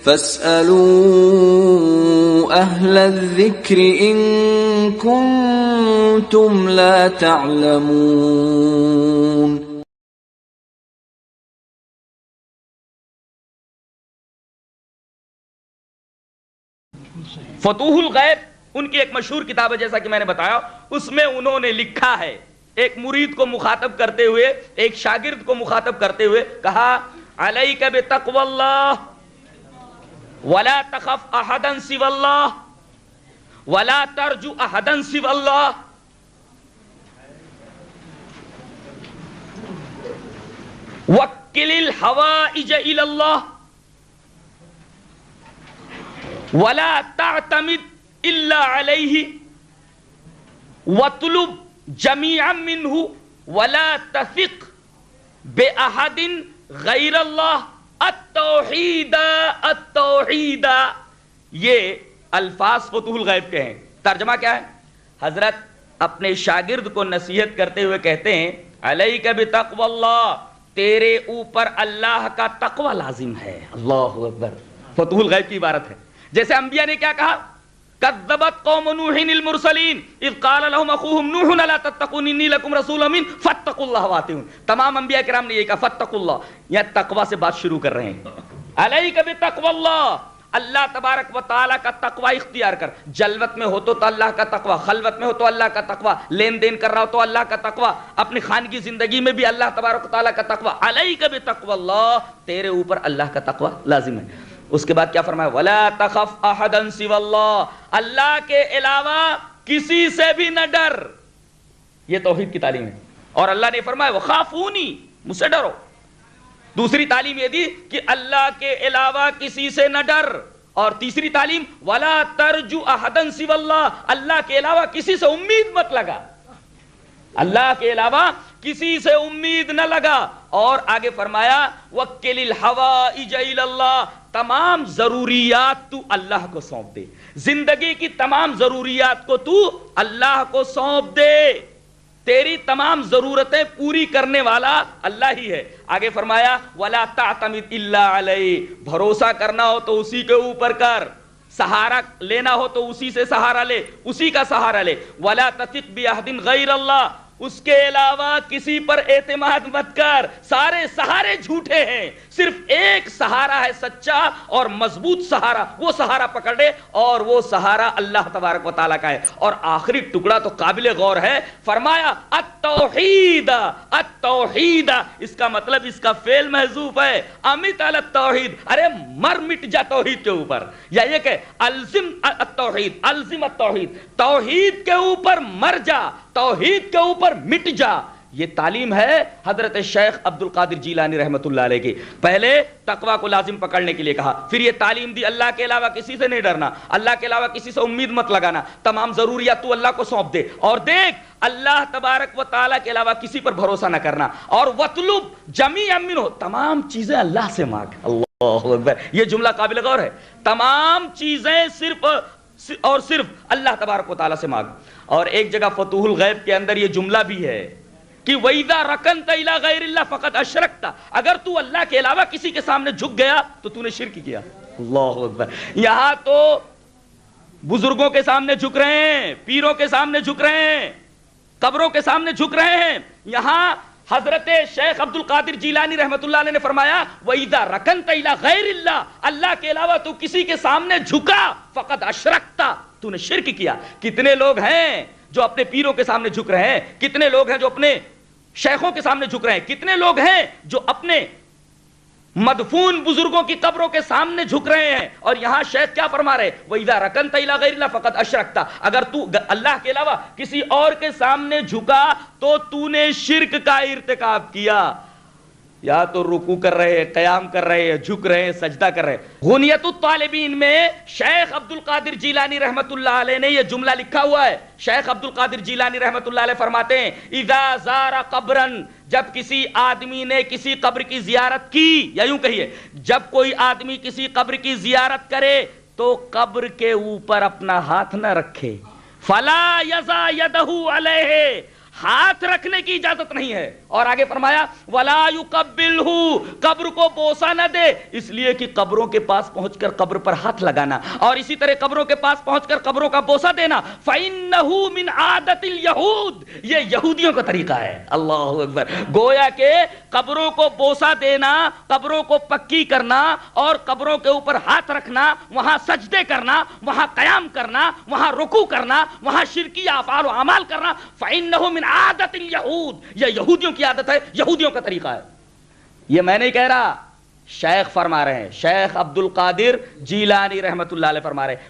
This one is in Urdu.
فاسألوا أهل الذكر إن كنتم لا تعلمون. فتوح الغیب ان کی ایک مشہور کتاب ہے، جیسا کہ میں نے بتایا، اس میں انہوں نے لکھا ہے، ایک مرید کو مخاطب کرتے ہوئے، ایک شاگرد کو مخاطب کرتے ہوئے کہا علیک بتقوی اللہ ولا تخف احدا سوى اللہ ولا ترجو احدا سوى اللہ. وکل الحوائج الى اللہ ولا تعتمد الا علیہ وطلب جمیعا منہ ولا تثق باحد غیر اللہ التوحید التوحید. یہ الفاظ فتوح الغیب کے ہیں. ترجمہ کیا ہے؟ حضرت اپنے شاگرد کو نصیحت کرتے ہوئے کہتے ہیں علیک بتقوی اللہ، تیرے اوپر اللہ کا تقوی لازم ہے. اللہ اکبر. فتوح الغیب کی عبارت ہے. جیسے انبیاء نے کیا کہا؟ کذبت قوم نوح المرسلین اذ قال لهم اخوهم نوح لا تتقون انی لکم رسول امین فاتقوا اللہ واطیعون. تمام انبیاء کرام نے یہ کہا فتقوا اللہ. یہ تقوی سے بات شروع کر رہے ہیں. علیک بتقوی اللہ، اللہ تبارک و تعالیٰ کا تقوی اختیار کر. جلوت میں ہو تو اللہ کا تقوی، خلوت میں ہو تو اللہ کا تقوی، لین دین کر رہا ہو تو اللہ کا تقوی، اپنی خانگی زندگی میں بھی اللہ تبارک و تعالیٰ کا تقوی. علیک بتقوی اللہ، تیرے اوپر اللہ کا تقوی لازم ہے. اس کے بعد کیا فرمایا؟ ولا تخف احدا سوى اللہ، اللہ کے علاوہ کسی سے بھی نہ ڈر. یہ توحید کی تعلیم ہے. اور اللہ نے فرمایا وخافونی، مجھ سے ڈرو. دوسری تعلیم یہ دی کہ اللہ کے علاوہ کسی سے نہ ڈر. اور تیسری تعلیم ولا ترجو احدا سوى اللہ، اللہ کے علاوہ کسی سے امید مت لگا. اللہ کے علاوہ کسی سے امید نہ لگا. اور آگے فرمایا وکل الحوائج الی اللہ، تمام ضروریات تو اللہ کو سونپ دے. زندگی کی تمام ضروریات کو تو اللہ کو سونپ دے. تیری تمام ضرورتیں پوری کرنے والا اللہ ہی ہے. آگے فرمایا ولا تعتمد الا علیہ، بھروسہ کرنا ہو تو اسی کے اوپر کر، سہارا لینا ہو تو اسی سے سہارا لے، اسی کا سہارا لے. ولا تثق باحد غیر اللہ، اس کے علاوہ کسی پر اعتماد مت کر. سارے سہارے جھوٹے ہیں، صرف ایک سہارا ہے سچا اور مضبوط سہارا. وہ سہارا پکڑ لے اور وہ سہارا اللہ تبارک و تعالیٰ کا ہے. اور آخری ٹکڑا تو قابل غور ہے. فرمایا التوحید التوحید، اس کا مطلب اس کا فعل محذوف ہے. امت علی التوحید، ارے مر مٹ جا توحید کے اوپر. یا یہ کہ الزم التوحید، الزم التوحید، توحید کے اوپر مر جا، توحید کے اوپر مٹ جا. یہ تعلیم ہے حضرت شیخ عبد القادر جیلانی رحمۃ اللہ علیہ کی. پہلے تقوی کو لازم پکڑنے کے لیے کہا، پھر یہ تعلیم دی اللہ کے علاوہ کسی سے نہیں ڈرنا، اللہ کے علاوہ کسی سے امید مت لگانا، تمام ضروریات تو اللہ کو سونپ دے. اور دیکھ اللہ تبارک و تعالیٰ کے علاوہ کسی پر بھروسہ نہ کرنا. اور وطلب جمیعا منہ، تمام چیزیں اللہ سے مانگ. اللہ اکبر. یہ جملہ قابل غور ہے. تمام چیزیں صرف اور صرف اللہ تبارک و تعالیٰ سے مانگ. اور ایک جگہ فتوح الغیب کے اندر یہ جملہ بھی ہے کہ وَإِذَا رَكَنْتَ إِلَى غَيْرِ اللَّهِ فَقَدْ أَشْرَكْتَ، اگر تو اللہ کے علاوہ کسی کے سامنے جھک گیا تو تو نے شرک کیا. اللہ اکبر. یہاں تو بزرگوں کے سامنے جھک رہے ہیں، پیروں کے سامنے جھک رہے ہیں، قبروں کے سامنے جھک رہے ہیں. یہاں حضرت شیخ عبد القادر جیلانی رحمۃ اللہ علیہ نے فرمایا وَإِذَا رَكَنْتَ إِلَى غَيْرِ اللَّهِ، اللہ کے علاوہ تو کسی کے سامنے جھکا فَقَدْ أَشْرَكْتَ، تو نے شرک کیا. کتنے لوگ ہیں جو اپنے پیروں کے سامنے جھک رہے ہیں، کتنے لوگ ہیں جو اپنے شیخوں کے سامنے جھک رہے ہیں، کتنے لوگ ہیں جو اپنے مدفون بزرگوں کی قبروں کے سامنے جھک رہے ہیں. اور یہاں شیخ کیا فرما رہے؟ وَإِذَا رَكَنْتَ إِلَى غَيْرِ اللَّهِ فَقَدْ أَشْرَكْتَ، اگر تو اللہ کے علاوہ کسی اور کے سامنے جھکا تو تو نے شرک کا ارتکاب کیا. یا تو رکوع کر رہے ہیں، قیام کر رہے ہیں، جھک رہے ہیں، سجدہ کر رہے ہیں. غنیت الطالبین میں شیخ عبد القادر جیلانی رحمۃ اللہ علیہ نے یہ جملہ لکھا ہوا ہے. شیخ عبد القادر جیلانی رحمۃ اللہ علیہ فرماتے ہیں اذا زار قبرا، جب کسی آدمی نے کسی قبر کی زیارت کی، یا یوں کہیے جب کوئی آدمی کسی قبر کی زیارت کرے تو قبر کے اوپر اپنا ہاتھ نہ رکھے. فلا یضع یدہ علیہ، ہاتھ رکھنے کی اجازت نہیں ہے. اور آگے فرمایا ولا یقبلہ، قبر کو بوسہ نہ دے، اس لیے کہ قبروں کے پاس پہنچ کر قبر پر ہاتھ لگانا اور اسی طرح قبروں کے پاس پہنچ کر قبروں کا بوسہ دینا فإنہ من عادت الیہود، یہ یہودیوں کا طریقہ ہے. اللہ اکبر. گویا کہ قبروں کو بوسہ دینا، قبروں کو پکی کرنا اور قبروں کے اوپر ہاتھ رکھنا، وہاں سجدے کرنا، وہاں قیام کرنا، وہاں رکوع کرنا، وہاں شرکی افعال و اعمال کرنا فإنہ من عادت الیہود، یہ یہودیوں کی عادت ہے، یہودیوں کا طریقہ ہے. یہ میں نہیں کہہ رہا، شیخ فرما رہے ہیں، شیخ عبد القادر جیلانی رحمت اللہ علیہ فرما رہے ہیں